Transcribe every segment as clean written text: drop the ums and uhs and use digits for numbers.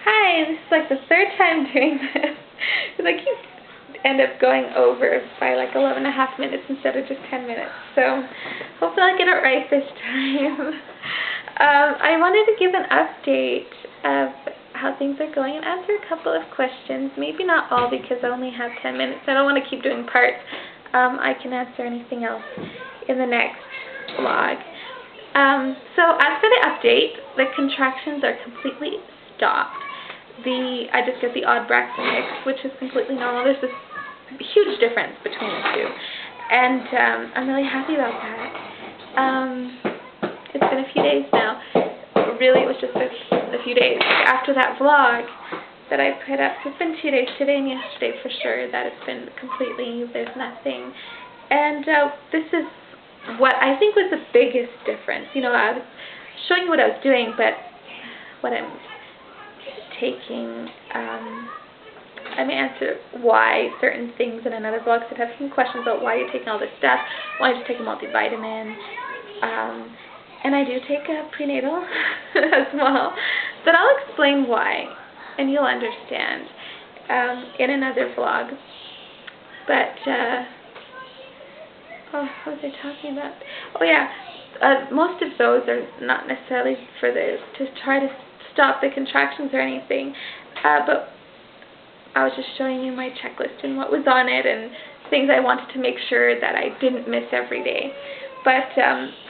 Hi, this is like the third time doing this. Because I keep end up going over by like 11 and a half minutes instead of just 10 minutes. So hopefully I get it right this time. I wanted to give an update of how things are going and answer a couple of questions. Maybe not all because I only have 10 minutes. I don't want to keep doing parts. I can answer anything else in the next vlog. So as for the update, the contractions are completely stopped. I just get the odd Braxton Hicks, which is completely normal. There's this huge difference between the two, and I'm really happy about that. It's been a few days now. Really, it was just a few days after that vlog that I put up. It's been 2 days, today and yesterday for sure, that it's been completely, there's nothing. And this is what I think was the biggest difference. You know, I was showing you what I was doing, but what I'm taking, I may answer why certain things in another vlog. So I have some questions about why you're taking all this stuff, why you just take a multivitamin, and I do take a prenatal as well, but I'll explain why, and you'll understand in another vlog. But what was I talking about? Oh yeah, most of those are not necessarily for to try to stop the contractions or anything, but I was just showing you my checklist and what was on it and things I wanted to make sure that I didn't miss every day. But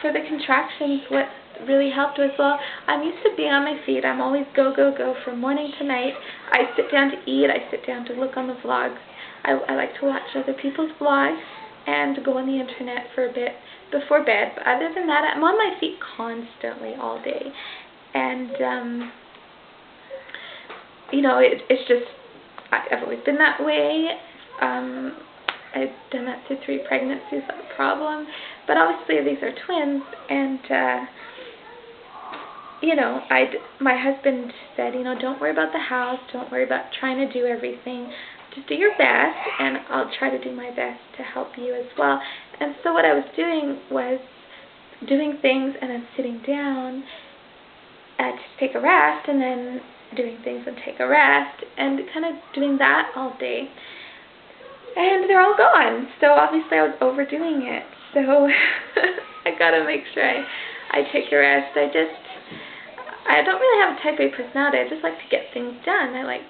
for the contractions, what really helped was, well, I'm used to being on my feet. I'm always go, go, go from morning to night. I sit down to eat. I sit down to look on the vlogs. I like to watch other people's vlogs and go on the internet for a bit before bed. But other than that, I'm on my feet constantly all day. And, you know, it's just, I've always been that way. I've done that through 3 pregnancies, not a problem. But obviously these are twins, and, you know, my husband said, you know, don't worry about the house, don't worry about trying to do everything. Just do your best, and I'll try to do my best to help you as well. And so what I was doing was doing things and then sitting down to take a rest, and then doing things and take a rest, and kind of doing that all day. And they're all gone, so obviously I was overdoing it. So I gotta make sure I take a rest. I don't really have a type A personality. I just like to get things done. I like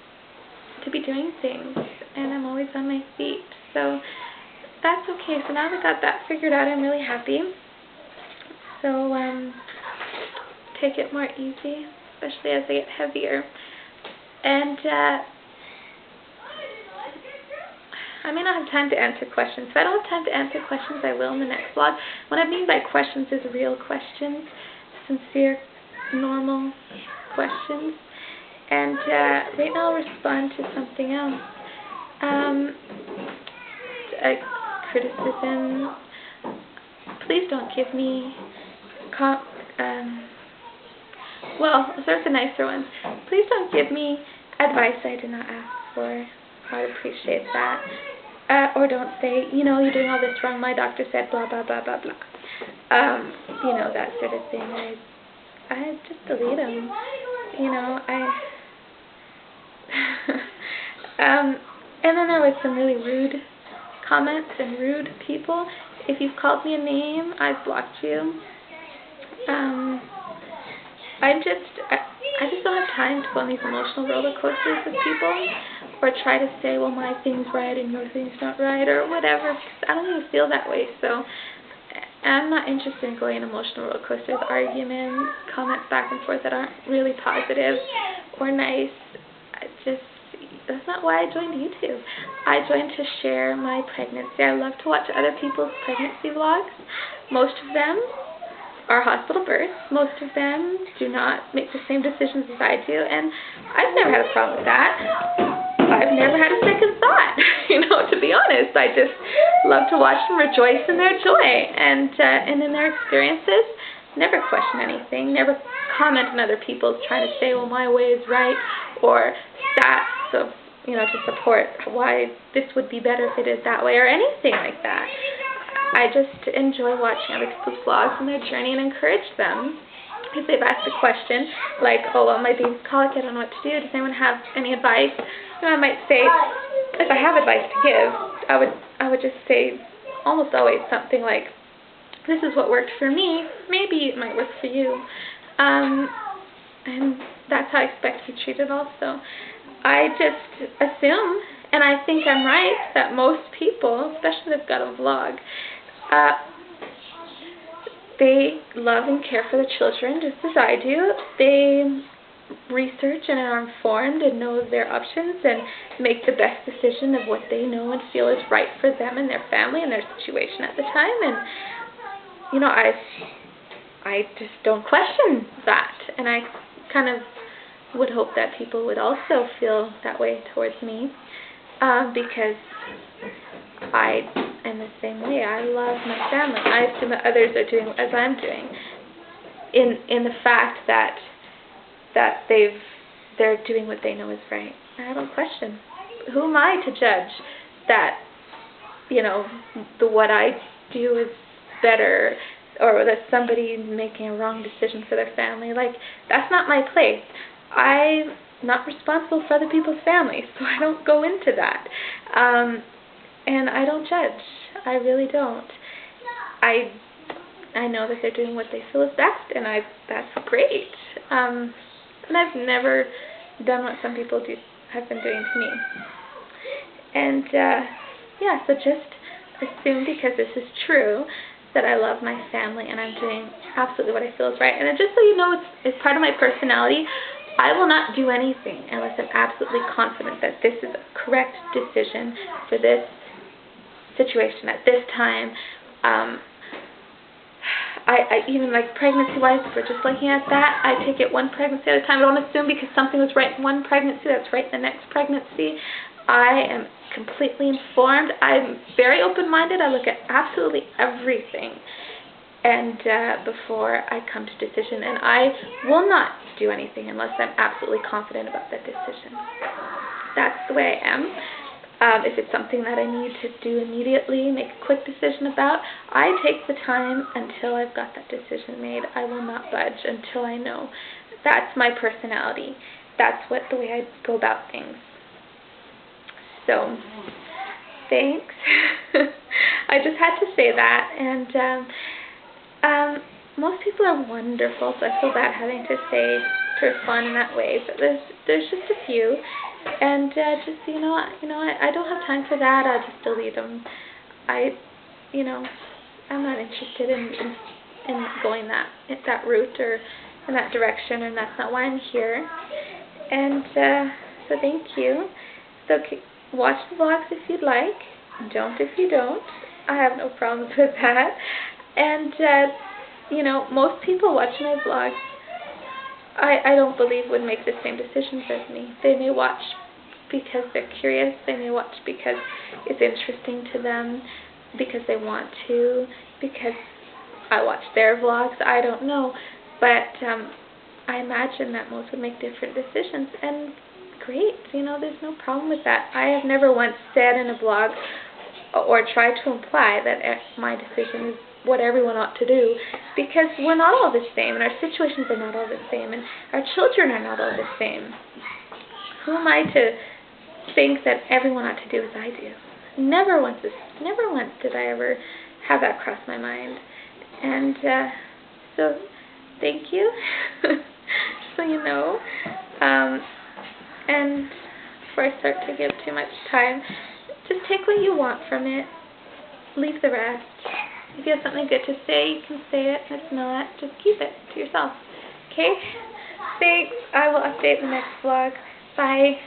to be doing things, and I'm always on my feet. So that's okay. So now that I got that figured out, I'm really happy. So take it more easy, especially as I get heavier. And I may not have time to answer questions. If I don't have time to answer questions, I will in the next vlog. What I mean by questions is real questions, sincere, normal questions. And right now I'll respond to something else. Criticism. Please don't give me well, sort of the nicer ones. Please don't give me advice I did not ask for. I'd appreciate that. Or don't say, you know, you're doing all this wrong. My doctor said blah, blah, blah, blah, blah. You know, that sort of thing. I just delete them. You know, and then there was some really rude comments and rude people. If you've called me a name, I've blocked you. I just don't have time to go on these emotional roller coasters with people, or try to say, well, my thing's right and your thing's not right, or whatever, because I don't even feel that way. So I'm not interested in going on emotional roller coasters, arguments, comments back and forth that aren't really positive or nice. That's not why I joined YouTube. I joined to share my pregnancy. I love to watch other people's pregnancy vlogs. Most of them are hospital births. Most of them do not make the same decisions as I do, and I've never had a problem with that. I've never had a second thought, you know, to be honest. I just love to watch them rejoice in their joy and in their experiences. Never question anything, never comment on other people's trying to say, well, my way is right, or stats of, you know, to support why this would be better if it is that way, or anything like that. I just enjoy watching other people's vlogs and their journey and encourage them. if they've asked a question, like, oh, well, my baby's colic, I don't know what to do, does anyone have any advice? You know, I might say, if I have advice to give, I would just say almost always something like, this is what worked for me, maybe it might work for you. And that's how I expect to be treated also. I just assume, and I think I'm right, that most people, especially if they've got a vlog, they love and care for the children just as I do. They research and are informed and know their options and make the best decision of what they know and feel is right for them and their family and their situation at the time. And, you know, I just don't question that. And I kind of would hope that people would also feel that way towards me, because I am the same way. I love my family. I assume that others are doing as I'm doing, in the fact that they're doing what they know is right. I don't question. Who am I to judge that, you know, what I do is better, or that somebody's making a wrong decision for their family? Like, that's not my place. I'm not responsible for other people's families, so I don't go into that. And I don't judge. I really don't. I know that they're doing what they feel is best, and that's great. And I've never done what some people have been doing to me. And yeah, so just assume, because this is true, that I love my family and I'm doing absolutely what I feel is right. And just so you know, it's part of my personality. I will not do anything unless I'm absolutely confident that this is a correct decision for this situation at this time. I even, like, pregnancy-wise, if we're just looking at that, I take it one pregnancy at a time. I don't assume because something was right in one pregnancy, that's right in the next pregnancy. I am completely informed. I'm very open-minded. I look at absolutely everything and before I come to decision, and I will not do anything unless I'm absolutely confident about that decision. That's the way I am. If it's something that I need to do immediately, make a quick decision about, I take the time until I've got that decision made. I will not budge until I know. That's my personality. That's the way I go about things. So, thanks. I just had to say that. And most people are wonderful, so I feel bad having to respond in that way. But there's just a few. And just, you know, I don't have time for that. I'll just delete them. I'm not interested in going that route or in that direction, and that's not why I'm here. And so thank you. So watch the vlogs if you'd like. Don't if you don't. I have no problems with that. And you know, most people watching my vlogs, I don't believe would make the same decisions as me. They may watch because they're curious. They may watch because it's interesting to them, because they want to, because I watch their vlogs. I don't know. But I imagine that most would make different decisions. And great. You know, there's no problem with that. I have never once said in a vlog or tried to imply that my decision is what everyone ought to do, because we're not all the same, and our situations are not all the same, and our children are not all the same. Who am I to think that everyone ought to do as I do? Never once did I ever have that cross my mind. And so thank you. So you know. And before I start to give too much time, just take what you want from it. Leave the rest. If you have something good to say, you can say it. If not, just keep it to yourself. Okay? Thanks. I will update the next vlog. Bye.